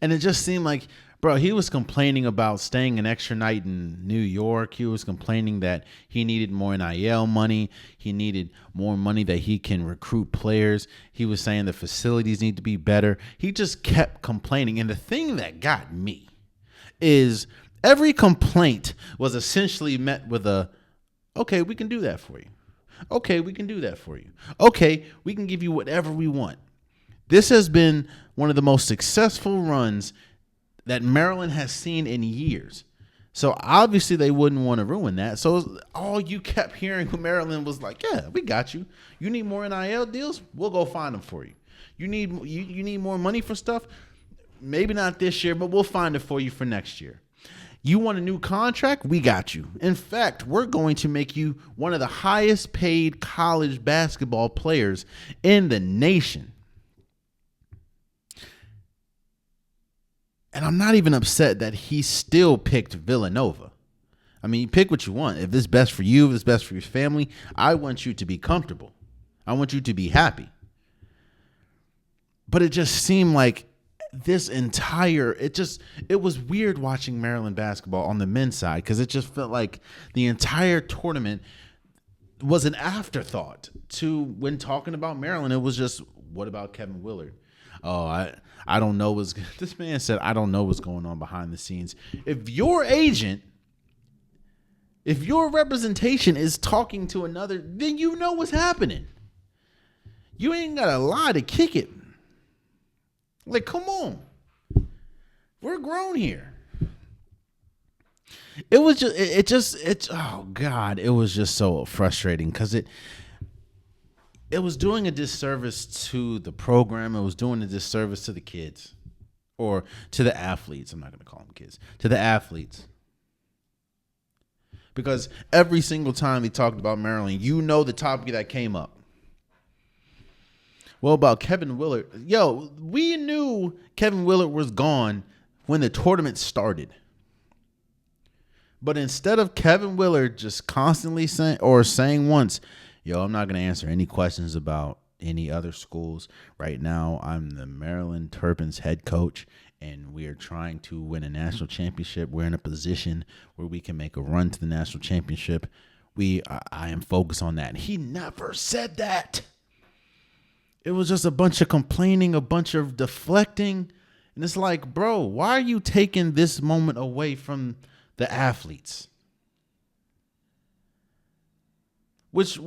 And it just seemed like, bro, he was complaining about staying an extra night in New York. He was complaining that he needed more NIL money. He needed more money that he can recruit players. He was saying the facilities need to be better. He just kept complaining. And the thing that got me is every complaint was essentially met with okay, we can do that for you. Okay, we can do that for you. Okay, we can give you whatever we want. This has been one of the most successful runs that Maryland has seen in years. So obviously they wouldn't want to ruin that. So all you kept hearing from Maryland was like, yeah, we got you. You need more NIL deals? We'll go find them for you. You need more money for stuff? Maybe not this year, but we'll find it for you for next year. You want a new contract? We got you. In fact, we're going to make you one of the highest paid college basketball players in the nation. And I'm not even upset that he still picked Villanova. I mean, you pick what you want. If it's best for you, if it's best for your family, I want you to be comfortable. I want you to be happy. But it just seemed like it was weird watching Maryland basketball on the men's side because it just felt like the entire tournament was an afterthought to when talking about Maryland. It was just, what about Kevin Willard? Oh, I don't know this man said, I don't know what's going on behind the scenes. If your representation is talking to another, then you know what's happening. You ain't got to lie to kick it. Like, come on. We're grown here. It was oh God, it was just so frustrating because it was doing a disservice to the program. It was doing a disservice to the kids or to the athletes. I'm not going to call them kids, to the athletes. Because every single time he talked about Maryland, the topic that came up. Well, about Kevin Willard. Yo, we knew Kevin Willard was gone when the tournament started. But instead of Kevin Willard just constantly saying once, yo, I'm not going to answer any questions about any other schools. Right now, I'm the Maryland Terrapins head coach, and we are trying to win a national championship. We're in a position where we can make a run to the national championship. I am focused on that. And he never said that. It was just a bunch of complaining, a bunch of deflecting. And it's like, bro, why are you taking this moment away from the athletes? Which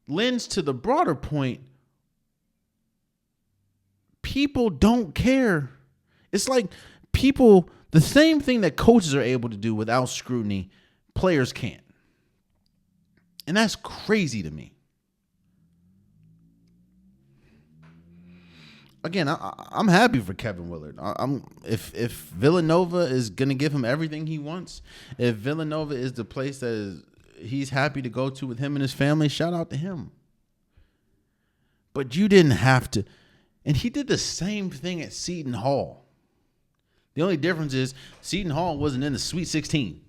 lends to the broader point. People don't care. It's like the same thing that coaches are able to do without scrutiny, players can't. And that's crazy to me. Again, I'm happy for Kevin Willard. If Villanova is going to give him everything he wants, if Villanova is the place that he's happy to go to with him and his family, shout out to him. But you didn't have to. And he did the same thing at Seton Hall. The only difference is Seton Hall wasn't in the Sweet 16.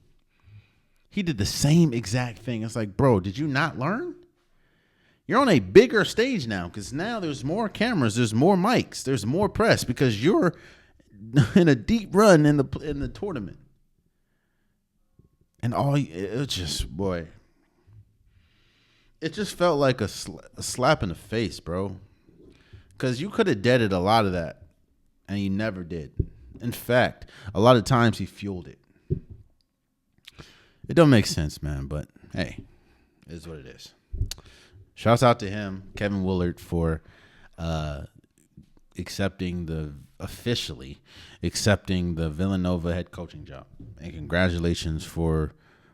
He did the same exact thing. It's like, bro, did you not learn? You're on a bigger stage now because now there's more cameras, there's more mics, there's more press because you're in a deep run in the tournament. And it just felt like a slap in the face, bro. Because you could have deaded a lot of that, and he never did. In fact, a lot of times he fueled it. It don't make sense, man, but hey, it is what it is. Shouts out to him, Kevin Willard, for officially accepting the Villanova head coaching job. And congratulations for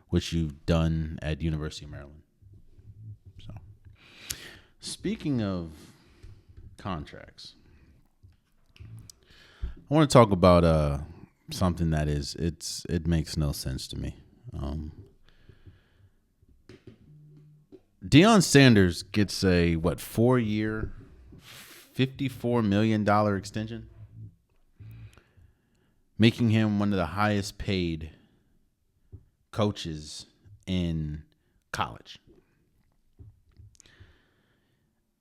what you've done at University of Maryland. So, speaking of contracts. I want to talk about something that it makes no sense to me. Deion Sanders gets a 4-year, $54 million extension, making him one of the highest paid coaches in college.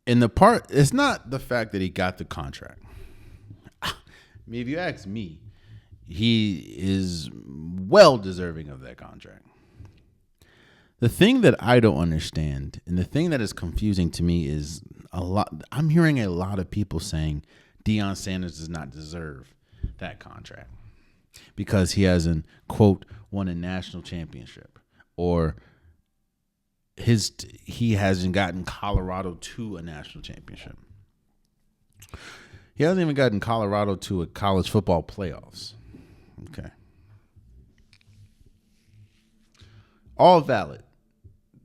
And it's not the fact that he got the contract. I mean, if you ask me, he is well deserving of that contract. The thing that I don't understand, and the thing that is confusing to me, is I'm hearing a lot of people saying Deion Sanders does not deserve that contract because he hasn't, quote, won a national championship, or he hasn't gotten Colorado to a national championship. He hasn't even gotten Colorado to a college football playoffs. Okay. All valid.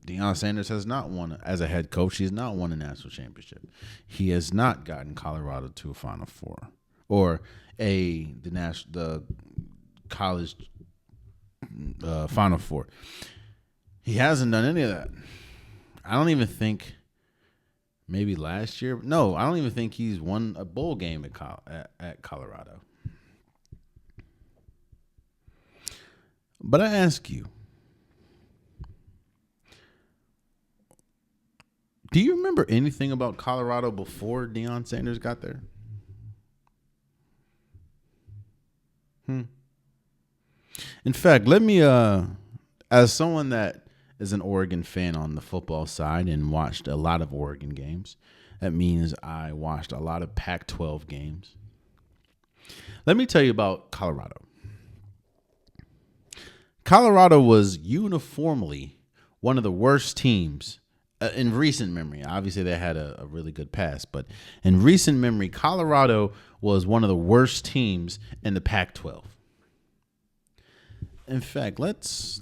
Deion Sanders has not won, as a head coach, he has not won a national championship. He has not gotten Colorado to a Final Four or the college Final Four. He hasn't done any of that. I don't even think, maybe last year. No, I don't even think he's won a bowl game at Colorado. But I ask you, do you remember anything about Colorado before Deion Sanders got there? In fact, let me, as someone that is an Oregon fan on the football side and watched a lot of Oregon games, that means I watched a lot of Pac-12 games. Let me tell you about Colorado. Colorado was uniformly one of the worst teams in recent memory. Obviously, they had a really good past, but in recent memory, Colorado was one of the worst teams in the Pac-12. In fact, let's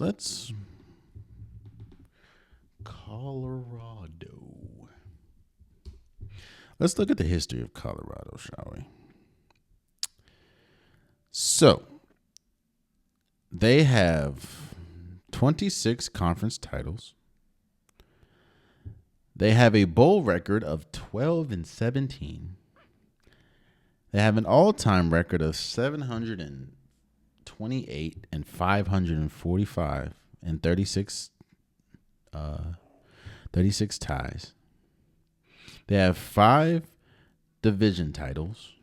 Colorado. Let's look at the history of Colorado, shall we? So, they have 26 conference titles. They have a bowl record of 12-17. They have an all-time record of 728 and 545 and 36 ties. They have 5 division titles.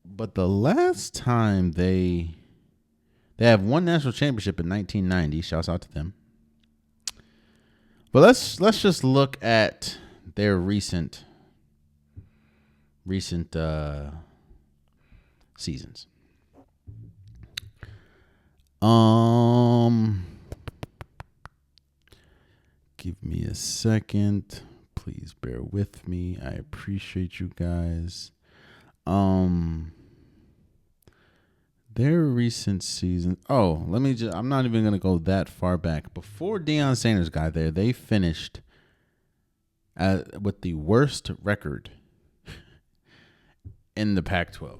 But the last time they have one national championship in 1990. Shouts out to them. But let's just look at their recent seasons. Give me a second. Please bear with me. I appreciate you guys. Their recent season. Oh, I'm not even going to go that far back. Before Deion Sanders got there, they finished with the worst record in the Pac-12.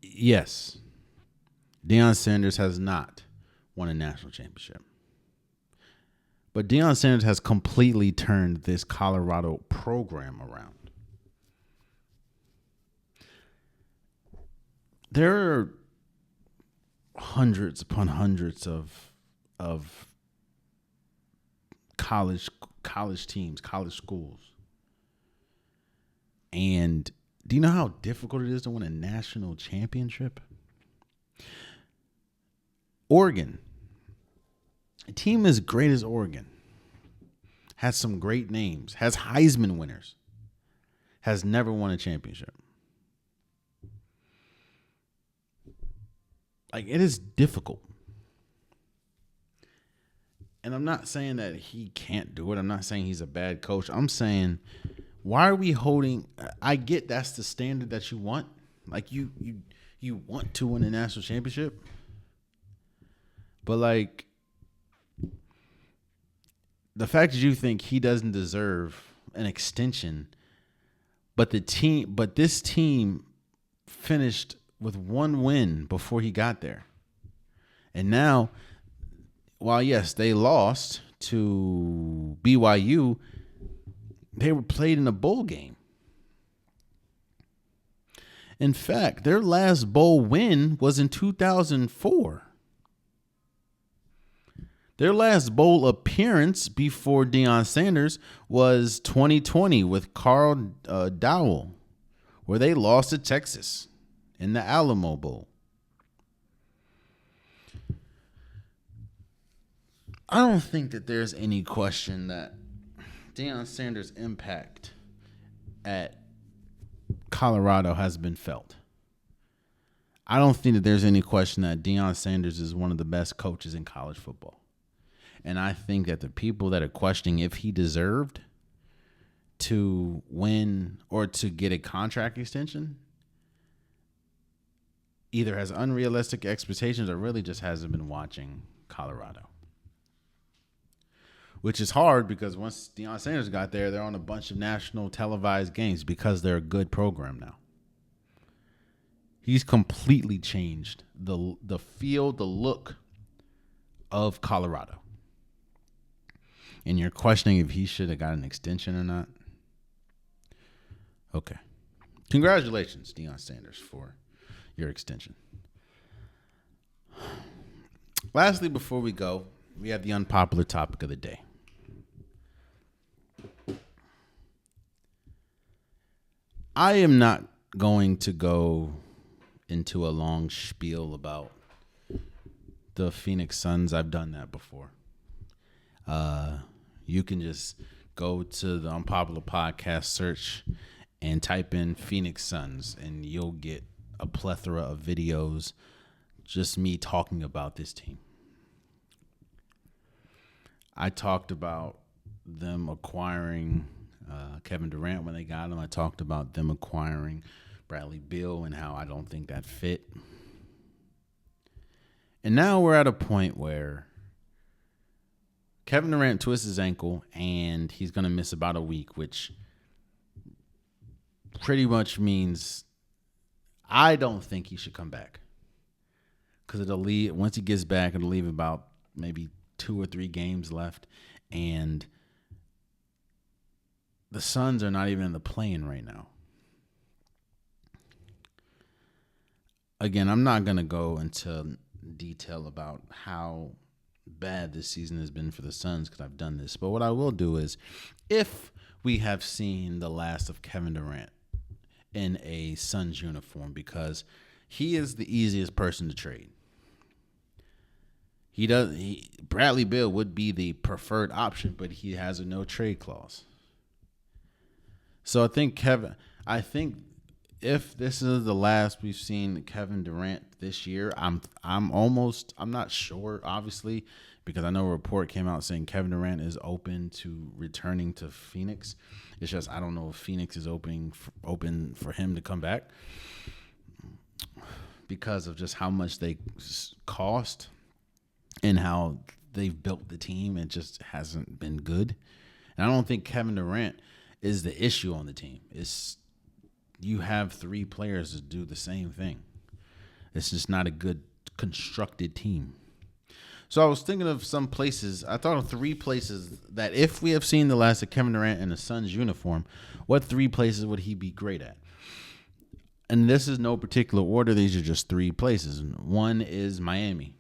Yes, Deion Sanders has not won a national championship. But Deion Sanders has completely turned this Colorado program around. There are hundreds upon hundreds of college teams, college schools. And do you know how difficult it is to win a national championship? Oregon, a team as great as Oregon, has some great names, has Heisman winners, has never won a championship. Like, it is difficult. And I'm not saying that he can't do it. I'm not saying he's a bad coach. I'm saying, why are we holding? I get that's the standard that you want. Like, you want to win a national championship. But, like, the fact that you think he doesn't deserve an extension, but this team finished with one win before he got there. And now, while yes, they lost to BYU, they were played in a bowl game. In fact, their last bowl win was in 2004. Their last bowl appearance before Deion Sanders was 2020 with Carl Dowell, where they lost to Texas in the Alamo Bowl. I don't think that there's any question that Deion Sanders' impact at Colorado has been felt. I don't think that there's any question that Deion Sanders is one of the best coaches in college football. And I think that the people that are questioning if he deserved to win or to get a contract extension either has unrealistic expectations or really just hasn't been watching Colorado. Which is hard because once Deion Sanders got there, they're on a bunch of national televised games because they're a good program now. He's completely changed the feel, the look of Colorado. And you're questioning if he should have got an extension or not. Okay. Congratulations, Deion Sanders, for your extension. Lastly, before we go, we have the unpopular topic of the day. I am not going to go into a long spiel about the Phoenix Suns. I've done that before. You can just go to the Unpopular Podcast search and type in Phoenix Suns, and you'll get a plethora of videos just me talking about this team. I talked about them acquiring Kevin Durant when they got him. I talked about them acquiring Bradley Beal and how I don't think that fit. And now we're at a point where Kevin Durant twists his ankle and he's going to miss about a week, which pretty much means I don't think he should come back. Because it'll leave, once he gets back, it'll leave about maybe 2 or 3 games left. And the Suns are not even in the play-in right now. Again, I'm not going to go into detail about how bad this season has been for the Suns because I've done this. But what I will do is, if we have seen the last of Kevin Durant in a Suns uniform, because he is the easiest person to trade. Bradley Beal would be the preferred option, but he has a no trade clause. So I think if this is the last we've seen Kevin Durant this year, I'm not sure, obviously, because I know a report came out saying Kevin Durant is open to returning to Phoenix. It's just I don't know if Phoenix is open for him to come back because of just how much they cost and how they've built the team. It just hasn't been good. And I don't think Kevin Durant is the issue on the team. You have 3 players that do the same thing. It's just not a good constructed team. So I was thinking of some places. I thought of 3 places that if we have seen the last of Kevin Durant in a Suns uniform, what 3 places would he be great at? And this is no particular order. These are just 3 places. One is Miami.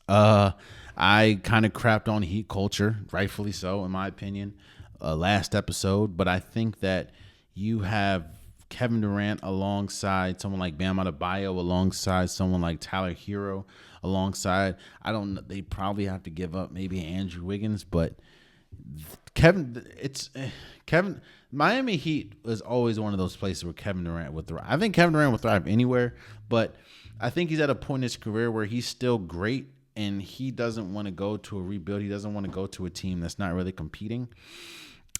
I kind of crapped on Heat culture, rightfully so, in my opinion, last episode. But I think that you have Kevin Durant alongside someone like Bam Adebayo, alongside someone like Tyler Hero, alongside, I don't know, they probably have to give up maybe Andrew Wiggins, but Miami Heat is always one of those places where Kevin Durant would thrive. I think Kevin Durant would thrive anywhere, but I think he's at a point in his career where he's still great and he doesn't want to go to a rebuild. He doesn't want to go to a team that's not really competing.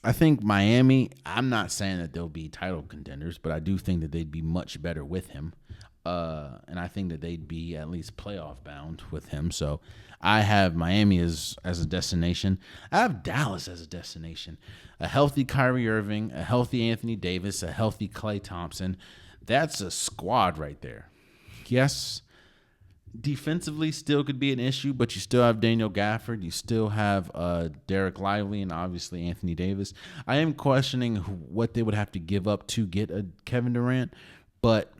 I think Miami, I'm not saying that they'll be title contenders, but I do think that they'd be much better with him. And I think that they'd be at least playoff bound with him. So I have Miami as a destination. I have Dallas as a destination. A healthy Kyrie Irving, a healthy Anthony Davis, a healthy Klay Thompson. That's a squad right there. Yes, defensively still could be an issue, but you still have Daniel Gafford. You still have Derek Lively and obviously Anthony Davis. I am questioning what they would have to give up to get a Kevin Durant, but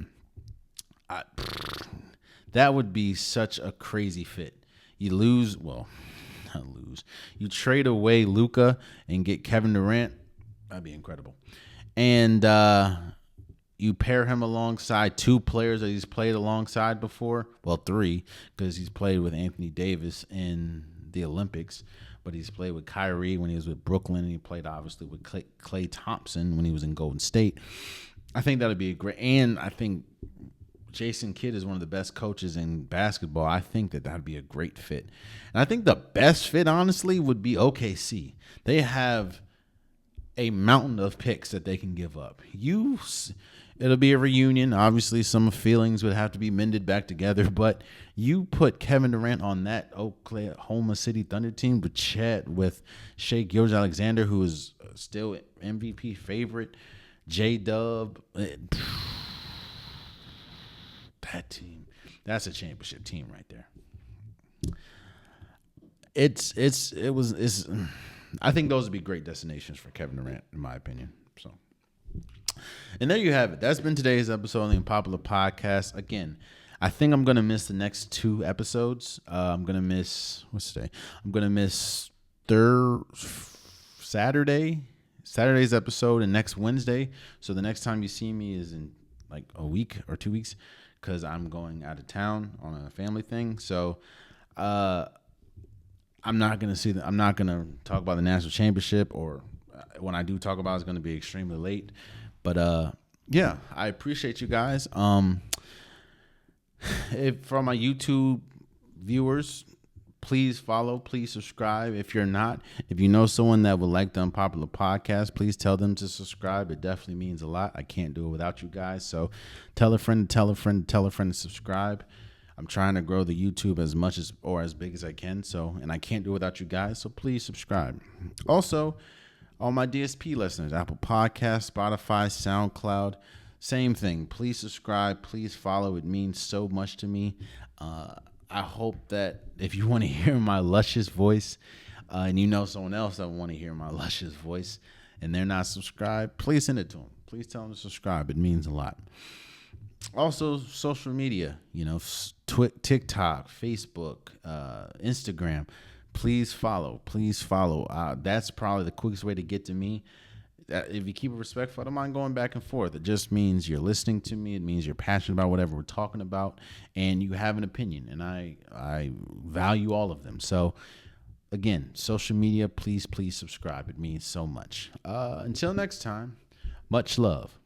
that would be such a crazy fit. You lose, well, not lose. You trade away Luka and get Kevin Durant. That'd be incredible. And you pair him alongside two players that he's played alongside before. Well, three, because he's played with Anthony Davis in the Olympics, but he's played with Kyrie when he was with Brooklyn, and he played obviously with Klay Thompson when he was in Golden State. I think that would be a great, and I think Jason Kidd is one of the best coaches in basketball. I think that would be a great fit. And I think the best fit, honestly, would be OKC. They have a mountain of picks that they can give up. It'll be a reunion. Obviously, some feelings would have to be mended back together, but you put Kevin Durant on that Oklahoma City Thunder team with Shai Gilgeous-Alexander, who is still MVP favorite, J-Dub. That team, that's a championship team right there. I think those would be great destinations for Kevin Durant, in my opinion. So, and there you have it. That's been today's episode of the Unpopular Podcast. Again, I think I'm gonna miss the next two episodes. I'm gonna miss Saturday's episode and next Wednesday. So the next time you see me is in like a week or 2 weeks, because I'm going out of town on a family thing. So I'm not gonna talk about the national championship, or when I do talk about it, it's gonna be extremely late. But yeah, I appreciate you guys. If from my YouTube viewers, please follow, please subscribe. If you know someone that would like the Unpopular Podcast, please tell them to subscribe. It definitely means a lot. I can't do it without you guys. So tell a friend, tell a friend, tell a friend to subscribe. I'm trying to grow the YouTube as much as or as big as I can. And I can't do it without you guys. So please subscribe. Also, all my DSP listeners, Apple Podcasts, Spotify, SoundCloud, same thing. Please subscribe. Please follow. It means so much to me. I hope that if you want to hear my luscious voice, and you know someone else that want to hear my luscious voice, and they're not subscribed, please send it to them. Please tell them to subscribe. It means a lot. Also, social media, TikTok, Facebook, Instagram. Please follow. Please follow. That's probably the quickest way to get to me. If you keep it respectful, I don't mind going back and forth. It just means you're listening to me. It means you're passionate about whatever we're talking about, and you have an opinion, and I value all of them. So, again, social media, please subscribe. It means so much. Until next time, much love.